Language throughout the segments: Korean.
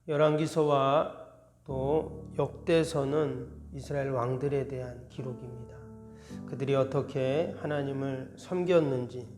열왕기서와 또 역대서는 이스라엘 왕들에 대한 기록입니다. 그들이 어떻게 하나님을 섬겼는지,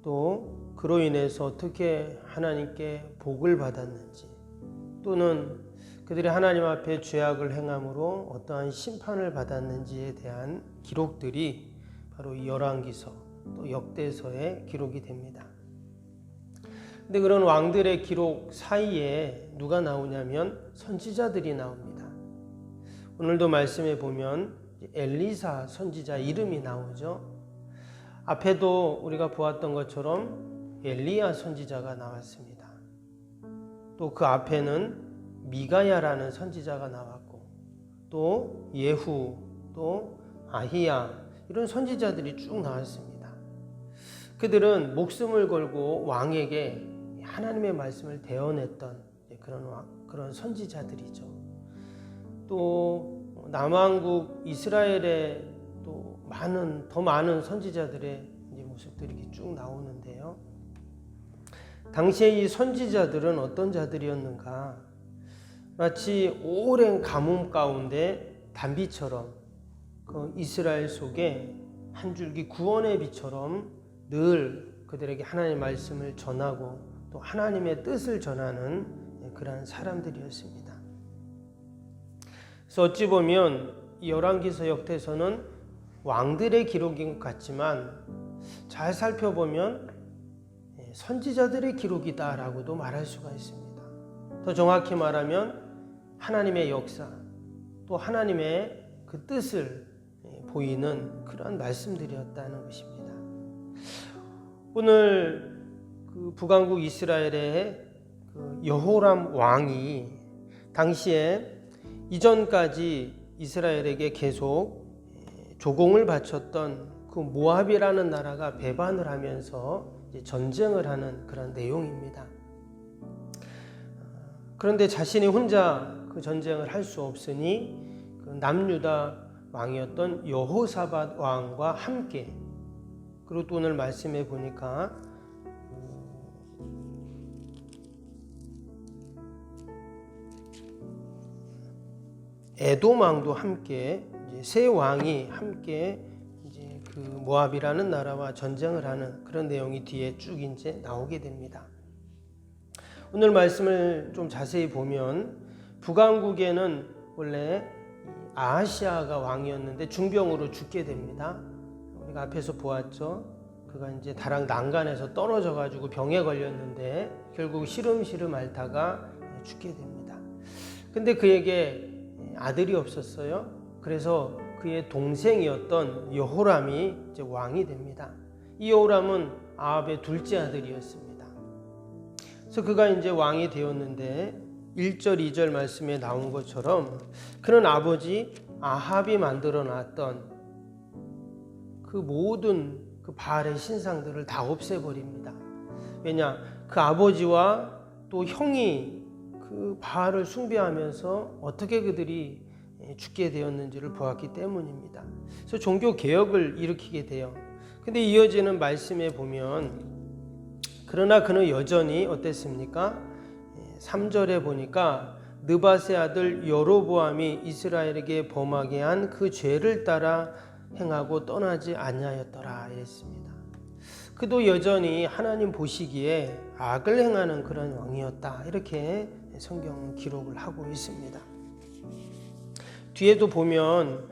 또 그로 인해서 어떻게 하나님께 복을 받았는지, 또는 그들이 하나님 앞에 죄악을 행함으로 어떠한 심판을 받았는지에 대한 기록들이 바로 이 열왕기서 또 역대서에 기록이 됩니다. 근데 그런 왕들의 기록 사이에 누가 나오냐면 선지자들이 나옵니다. 오늘도 말씀해 보면 엘리사 선지자 이름이 나오죠. 앞에도 우리가 보았던 것처럼 엘리야 선지자가 나왔습니다. 또 그 앞에는 미가야라는 선지자가 나왔고, 또 예후, 또 아히야, 이런 선지자들이 쭉 나왔습니다. 그들은 목숨을 걸고 왕에게 하나님의 말씀을 대언했던 그런 선지자들이죠. 또 남왕국 이스라엘에 또 더 많은 선지자들의 모습들이 쭉 나오는데요. 당시에 이 선지자들은 어떤 자들이었는가? 마치 오랜 가뭄 가운데 단비처럼 그 이스라엘 속에 한 줄기 구원의 비처럼 늘 그들에게 하나님의 말씀을 전하고 또 하나님의 뜻을 전하는 그러한 사람들이었습니다. 그래서 어찌 보면 이 열왕기서 역대서는 왕들의 기록인 것 같지만 잘 살펴보면 선지자들의 기록이다라고도 말할 수가 있습니다. 더 정확히 말하면 하나님의 역사, 또 하나님의 그 뜻을 보이는 그런 말씀들이었다는 것입니다. 오늘 그 북왕국 이스라엘의 그 여호람 왕이 당시에 이전까지 이스라엘에게 계속 조공을 바쳤던 그 모압이라는 나라가 배반을 하면서 전쟁을 하는 그런 내용입니다. 그런데 자신이 혼자 그 전쟁을 할 수 없으니 그 남유다 왕이었던 여호사밧 왕과 함께, 그리고 또 오늘 말씀해 보니까 에돔 왕도 함께, 이제 세 왕이 함께 이제 그 모압이라는 나라와 전쟁을 하는 그런 내용이 뒤에 쭉 이제 나오게 됩니다. 오늘 말씀을 좀 자세히 보면 북왕국에는 원래 아하시아가 왕이었는데 중병으로 죽게 됩니다. 우리가 앞에서 보았죠. 그가 이제 다락 난간에서 떨어져 가지고 병에 걸렸는데 결국 시름시름 앓다가 죽게 됩니다. 근데 그에게 아들이 없었어요. 그래서 그의 동생이었던 여호람이 이제 왕이 됩니다. 이 여호람은 아합의 둘째 아들이었습니다. 그래서 그가 이제 왕이 되었는데 1절, 2절 말씀에 나온 것처럼 그는 아버지 아합이 만들어 놨던 그 모든 그 바알의 신상들을 다 없애버립니다. 왜냐? 그 아버지와 또 형이 그 바알을 숭배하면서 어떻게 그들이 죽게 되었는지를 보았기 때문입니다. 그래서 종교 개혁을 일으키게 돼요. 근데 이어지는 말씀에 보면 그러나 그는 여전히 어땠습니까? 3절에 보니까 느밧의 아들 여로보암이 이스라엘에게 범하게 한 그 죄를 따라 행하고 떠나지 아니하였더라 이랬습니다. 그도 여전히 하나님 보시기에 악을 행하는 그런 왕이었다, 이렇게 성경은 기록을 하고 있습니다. 뒤에도 보면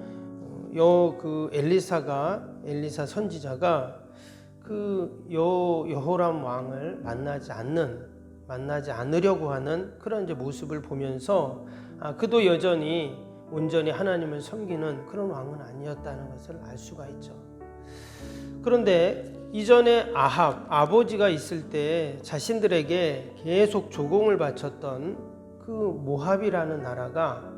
그 엘리사 선지자가 그 여호람 왕을 만나지 않으려고 하는 그런 이제 모습을 보면서 그도 여전히 온전히 하나님을 섬기는 그런 왕은 아니었다는 것을 알 수가 있죠. 그런데 이전에 아버지가 있을 때 자신들에게 계속 조공을 바쳤던 그 모압이라는 나라가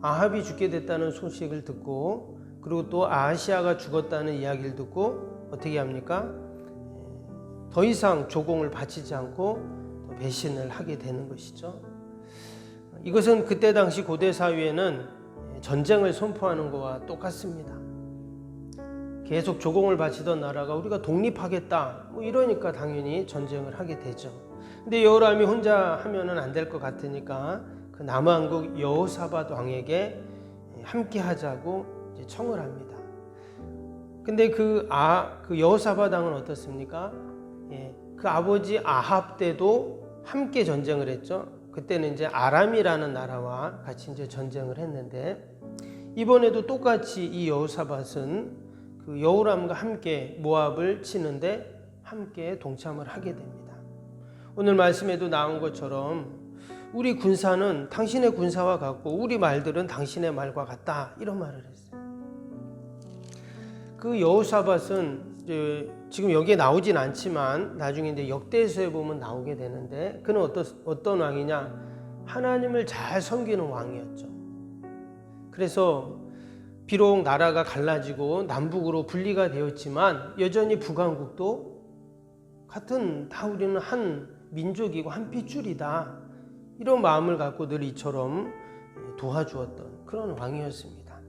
아합이 죽게 됐다는 소식을 듣고, 그리고 또 아하시아가 죽었다는 이야기를 듣고 어떻게 합니까? 더 이상 조공을 바치지 않고 배신을 하게 되는 것이죠. 이것은 그때 당시 고대 사회에는 전쟁을 선포하는 것과 똑같습니다. 계속 조공을 바치던 나라가 우리가 독립하겠다 이러니까 당연히 전쟁을 하게 되죠. 근데 여호람이 혼자 하면은 안 될 것 같으니까 그 남왕국 여호사밧 왕에게 함께 하자고 이제 청을 합니다. 근데 그 여호사밧 왕은 어떻습니까? 그 아버지 아합 때도 함께 전쟁을 했죠. 그때는 이제 아람이라는 나라와 같이 이제 전쟁을 했는데, 이번에도 똑같이 이 여호사밧은 그 여호람과 함께 모압을 치는데 함께 동참을 하게 됩니다. 오늘 말씀에도 나온 것처럼 우리 군사는 당신의 군사와 같고 우리 말들은 당신의 말과 같다, 이런 말을 했어요. 그 여호사밧은 지금 여기에 나오진 않지만 나중에 이제 역대서에 보면 나오게 되는데, 그는 어떤 왕이냐? 하나님을 잘 섬기는 왕이었죠. 그래서 비록 나라가 갈라지고 남북으로 분리가 되었지만 여전히 북왕국도 같은, 다 우리는 한 민족이고 한 핏줄이다, 이런 마음을 갖고 늘 이처럼 도와주었던 그런 왕이었습니다.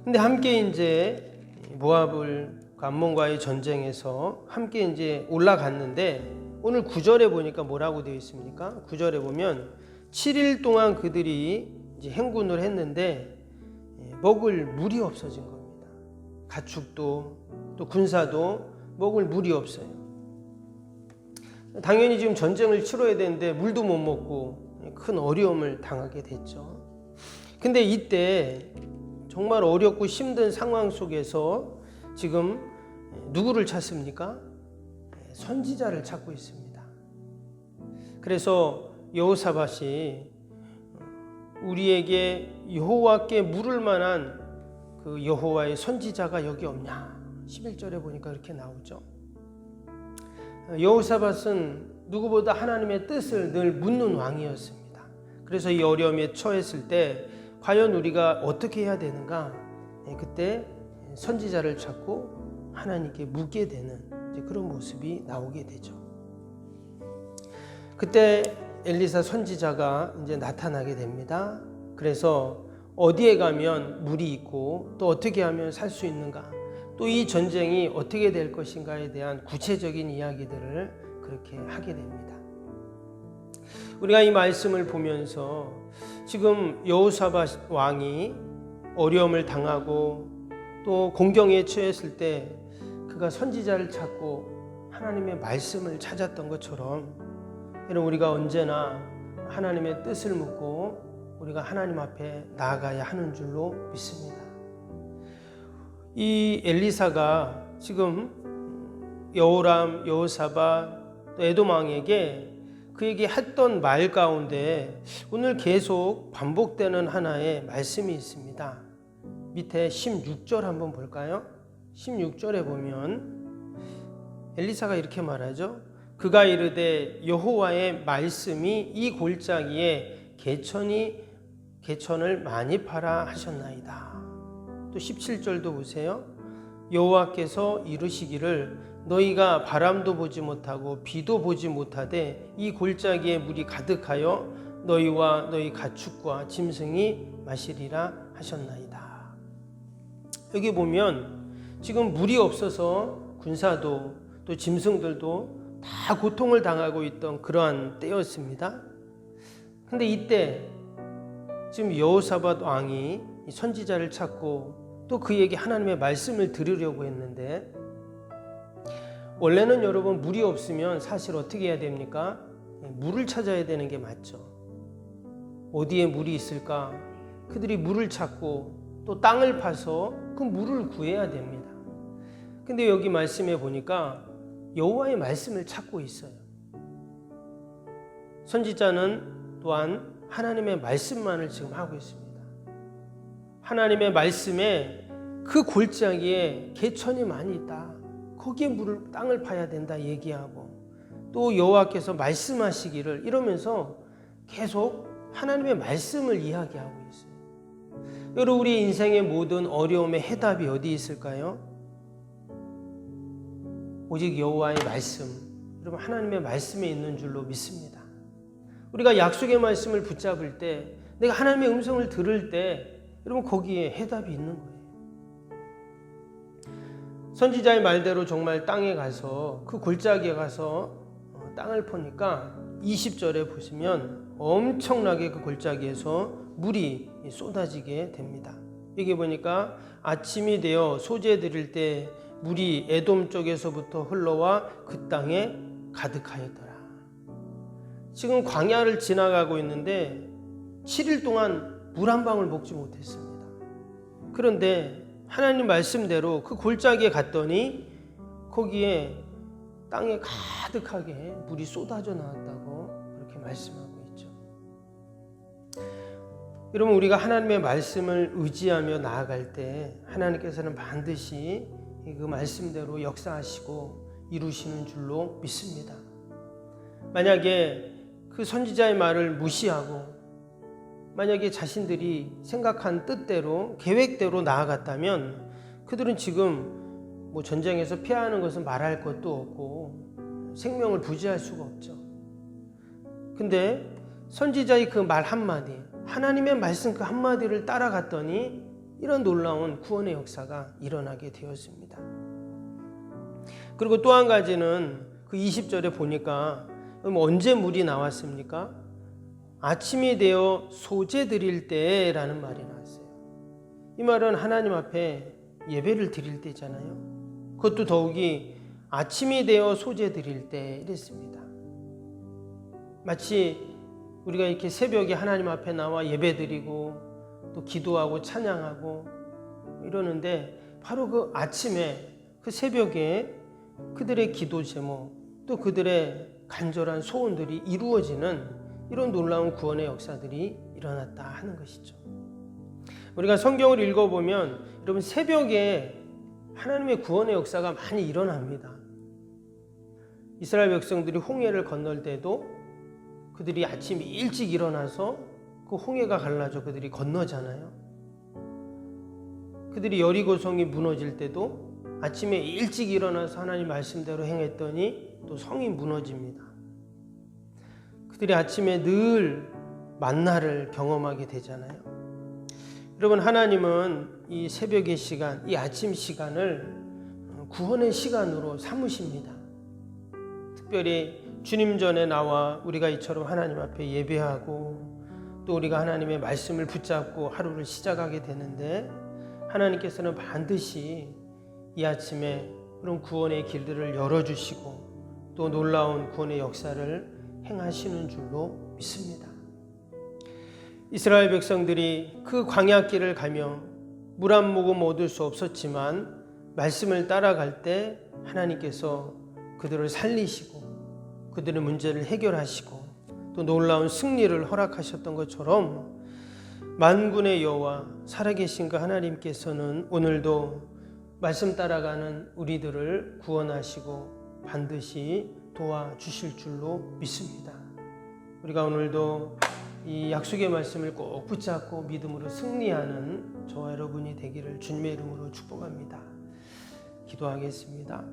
근데 함께 이제 모압을 암몬과의 전쟁에서 함께 이제 올라갔는데, 오늘 9절에 보니까 뭐라고 되어 있습니까? 9절에 보면 7일 동안 그들이 이제 행군을 했는데 먹을 물이 없어진 겁니다. 가축도 또 군사도 먹을 물이 없어요. 당연히 지금 전쟁을 치러야 되는데 물도 못 먹고 큰 어려움을 당하게 됐죠. 근데 이때 정말 어렵고 힘든 상황 속에서 지금 누구를 찾습니까? 선지자를 찾고 있습니다. 그래서 여호사밧이 우리에게 여호와께 물을 만한 그 여호와의 선지자가 여기 없냐? 11절에 보니까 이렇게 나오죠. 여호사밧은 누구보다 하나님의 뜻을 늘 묻는 왕이었습니다. 그래서 이 어려움에 처했을 때 과연 우리가 어떻게 해야 되는가? 그때 선지자를 찾고 하나님께 묻게 되는 그런 모습이 나오게 되죠. 그때 엘리사 선지자가 이제 나타나게 됩니다. 그래서 어디에 가면 물이 있고 또 어떻게 하면 살 수 있는가, 또 이 전쟁이 어떻게 될 것인가에 대한 구체적인 이야기들을 그렇게 하게 됩니다. 우리가 이 말씀을 보면서 지금 여호사밧 왕이 어려움을 당하고 또 공경에 처했을 때 그가 선지자를 찾고 하나님의 말씀을 찾았던 것처럼, 여러분, 우리가 언제나 하나님의 뜻을 묻고 우리가 하나님 앞에 나아가야 하는 줄로 믿습니다. 이 엘리사가 지금 여호람, 여호사밧, 또 에돔 왕에게 그에게 했던 말 가운데 오늘 계속 반복되는 하나의 말씀이 있습니다. 밑에 16절 한번 볼까요? 16절에 보면 엘리사가 이렇게 말하죠. 그가 이르되 여호와의 말씀이 이 골짜기에 개천을 많이 파라 하셨나이다. 또 17절도 보세요. 여호와께서 이르시기를 너희가 바람도 보지 못하고 비도 보지 못하되 이 골짜기에 물이 가득하여 너희와 너희 가축과 짐승이 마시리라 하셨나이다. 여기 보면 지금 물이 없어서 군사도 또 짐승들도 다 고통을 당하고 있던 그러한 때였습니다. 근데 이때 지금 여호사밧 왕이 선지자를 찾고 또 그에게 하나님의 말씀을 들으려고 했는데, 원래는 여러분 물이 없으면 사실 어떻게 해야 됩니까? 물을 찾아야 되는 게 맞죠. 어디에 물이 있을까? 그들이 물을 찾고 또 땅을 파서 그 물을 구해야 됩니다. 근데 여기 말씀에 보니까 여호와의 말씀을 찾고 있어요. 선지자는 또한 하나님의 말씀만을 지금 하고 있습니다. 하나님의 말씀에 그 골짜기에 개천이 많이 있다, 거기에 땅을 파야 된다 얘기하고, 또 여호와께서 말씀하시기를, 이러면서 계속 하나님의 말씀을 이야기하고 있어요. 여러분, 우리 인생의 모든 어려움의 해답이 어디 있을까요? 오직 여호와의 말씀, 여러분, 하나님의 말씀에 있는 줄로 믿습니다. 우리가 약속의 말씀을 붙잡을 때, 내가 하나님의 음성을 들을 때 여러분 거기에 해답이 있는 거예요. 선지자의 말대로 정말 땅에 가서 그 골짜기에 가서 땅을 파니까 20절에 보시면 엄청나게 그 골짜기에서 물이 쏟아지게 됩니다. 여기 보니까 아침이 되어 소재 드릴 때 물이 에돔 쪽에서부터 흘러와 그 땅에 가득하였더라. 지금 광야를 지나가고 있는데 7일 동안 물 한 방울 먹지 못했습니다. 그런데 하나님 말씀대로 그 골짜기에 갔더니 거기에 땅에 가득하게 물이 쏟아져 나왔다고 그렇게 말씀하고 있죠. 여러분, 우리가 하나님의 말씀을 의지하며 나아갈 때 하나님께서는 반드시 그 말씀대로 역사하시고 이루시는 줄로 믿습니다. 만약에 그 선지자의 말을 무시하고 만약에 자신들이 생각한 뜻대로 계획대로 나아갔다면 그들은 지금 뭐 전쟁에서 피하는 것은 말할 것도 없고 생명을 부지할 수가 없죠. 근데 선지자의 그 말 한마디, 하나님의 말씀 그 한마디를 따라갔더니 이런 놀라운 구원의 역사가 일어나게 되었습니다. 그리고 또 한 가지는 그 20절에 보니까 언제 물이 나왔습니까? 아침이 되어 소재 드릴 때라는 말이 나왔어요. 이 말은 하나님 앞에 예배를 드릴 때잖아요. 그것도 더욱이 아침이 되어 소재 드릴 때 이랬습니다. 마치 우리가 이렇게 새벽에 하나님 앞에 나와 예배 드리고 또 기도하고 찬양하고 이러는데 바로 그 아침에 그 새벽에 그들의 기도 제목 또 그들의 간절한 소원들이 이루어지는 이런 놀라운 구원의 역사들이 일어났다 하는 것이죠. 우리가 성경을 읽어보면 여러분 새벽에 하나님의 구원의 역사가 많이 일어납니다. 이스라엘 백성들이 홍해를 건널 때도 그들이 아침 일찍 일어나서 그 홍해가 갈라져 그들이 건너잖아요. 그들이 여리고성이 무너질 때도 아침에 일찍 일어나서 하나님 말씀대로 행했더니 또 성이 무너집니다. 그들이 아침에 늘 만나를 경험하게 되잖아요. 여러분, 하나님은 이 새벽의 시간, 이 아침 시간을 구원의 시간으로 삼으십니다. 특별히 주님 전에 나와 우리가 이처럼 하나님 앞에 예배하고 또 우리가 하나님의 말씀을 붙잡고 하루를 시작하게 되는데 하나님께서는 반드시 이 아침에 그런 구원의 길들을 열어주시고 또 놀라운 구원의 역사를 행하시는 줄로 믿습니다. 이스라엘 백성들이 그 광야길을 가며 물 한 모금 얻을 수 없었지만 말씀을 따라갈 때 하나님께서 그들을 살리시고 그들의 문제를 해결하시고 또 놀라운 승리를 허락하셨던 것처럼 만군의 여호와 살아계신 그 하나님께서는 오늘도 말씀 따라가는 우리들을 구원하시고 반드시 도와주실 줄로 믿습니다. 우리가 오늘도 이 약속의 말씀을 꼭 붙잡고 믿음으로 승리하는 저와 여러분이 되기를 주님의 이름으로 축복합니다. 기도하겠습니다.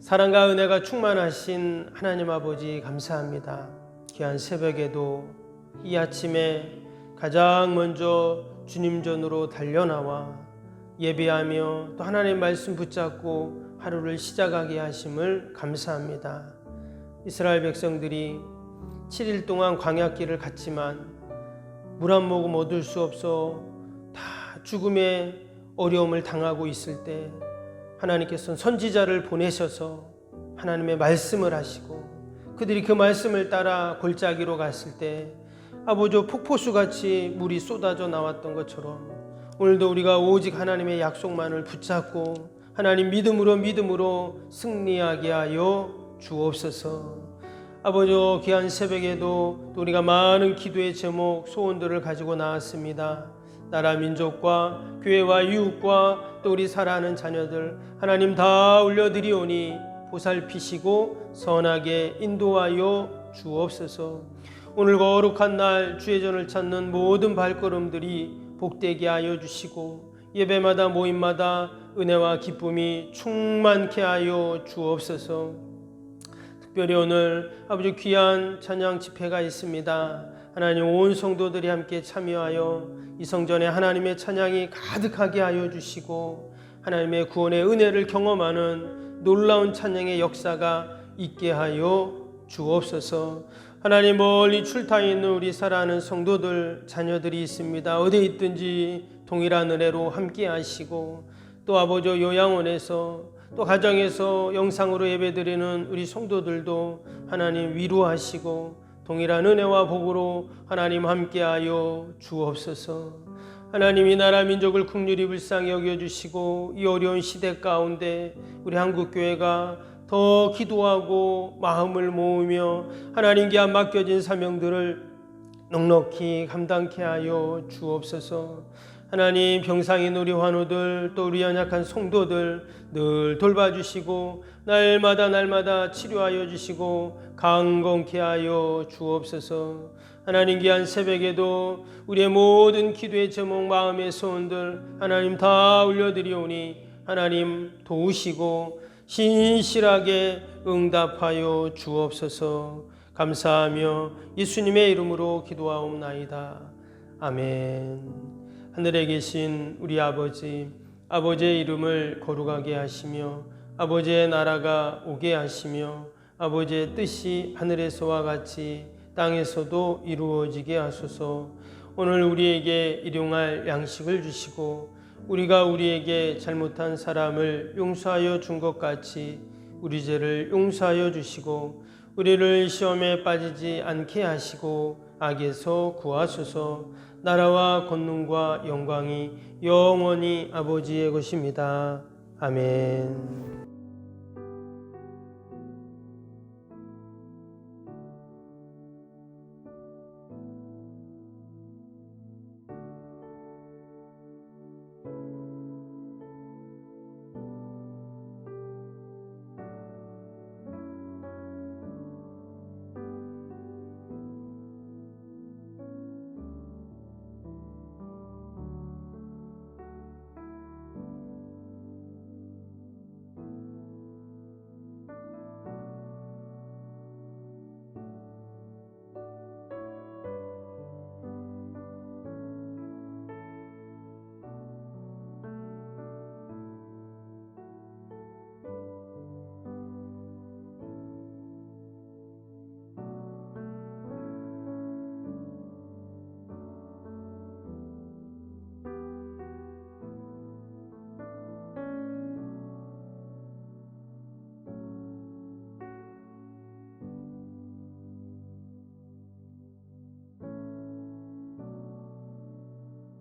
사랑과 은혜가 충만하신 하나님 아버지 감사합니다. 귀한 새벽에도 이 아침에 가장 먼저 주님 전으로 달려나와 예배하며 또 하나님의 말씀 붙잡고 하루를 시작하게 하심을 감사합니다. 이스라엘 백성들이 7일 동안 광야길을 갔지만 물 한 모금 얻을 수 없어 다 죽음의 어려움을 당하고 있을 때 하나님께서는 선지자를 보내셔서 하나님의 말씀을 하시고 그들이 그 말씀을 따라 골짜기로 갔을 때 아버지 폭포수같이 물이 쏟아져 나왔던 것처럼 오늘도 우리가 오직 하나님의 약속만을 붙잡고 하나님 믿음으로 승리하게 하여 주옵소서. 아버지 귀한 새벽에도 또 우리가 많은 기도의 제목 소원들을 가지고 나왔습니다. 나라 민족과 교회와 이웃과 또 우리 사랑하는 자녀들 하나님 다 올려드리오니 보살피시고 선하게 인도하여 주옵소서. 오늘 거룩한 날 주의 전을 찾는 모든 발걸음들이 복되게 하여 주시고 예배마다 모임마다 은혜와 기쁨이 충만케 하여 주옵소서. 특별히 오늘 아버지 귀한 찬양 집회가 있습니다. 하나님 온 성도들이 함께 참여하여 이 성전에 하나님의 찬양이 가득하게 하여 주시고 하나님의 구원의 은혜를 경험하는 놀라운 찬양의 역사가 있게 하여 주옵소서. 하나님 멀리 출타에 있는 우리 사랑하는 성도들 자녀들이 있습니다. 어디에 있든지 동일한 은혜로 함께 하시고 또 아버지 요양원에서 또 가정에서 영상으로 예배드리는 우리 성도들도 하나님 위로하시고 동일한 은혜와 복으로 하나님 함께하여 주옵소서. 하나님 이 나라 민족을 긍휼히 불쌍히 여겨주시고 이 어려운 시대 가운데 우리 한국교회가 더 기도하고 마음을 모으며 하나님께 맡겨진 사명들을 넉넉히 감당케 하여 주옵소서. 하나님 병상인 우리 환우들 또 우리 연약한 성도들 늘 돌봐주시고 날마다 치료하여 주시고 강건케 하여 주옵소서. 하나님 귀한 새벽에도 우리의 모든 기도의 제목 마음의 소원들 하나님 다 올려드리오니 하나님 도우시고 신실하게 응답하여 주옵소서. 감사하며 예수님의 이름으로 기도하옵나이다. 아멘. 하늘에 계신 우리 아버지, 아버지의 이름을 거룩하게 하시며 아버지의 나라가 오게 하시며 아버지의 뜻이 하늘에서와 같이 땅에서도 이루어지게 하소서. 오늘 우리에게 일용할 양식을 주시고 우리가 우리에게 잘못한 사람을 용서하여 준 것 같이 우리 죄를 용서하여 주시고 우리를 시험에 빠지지 않게 하시고 악에서 구하소서. 나라와 권능과 영광이 영원히 아버지의 것입니다. 아멘.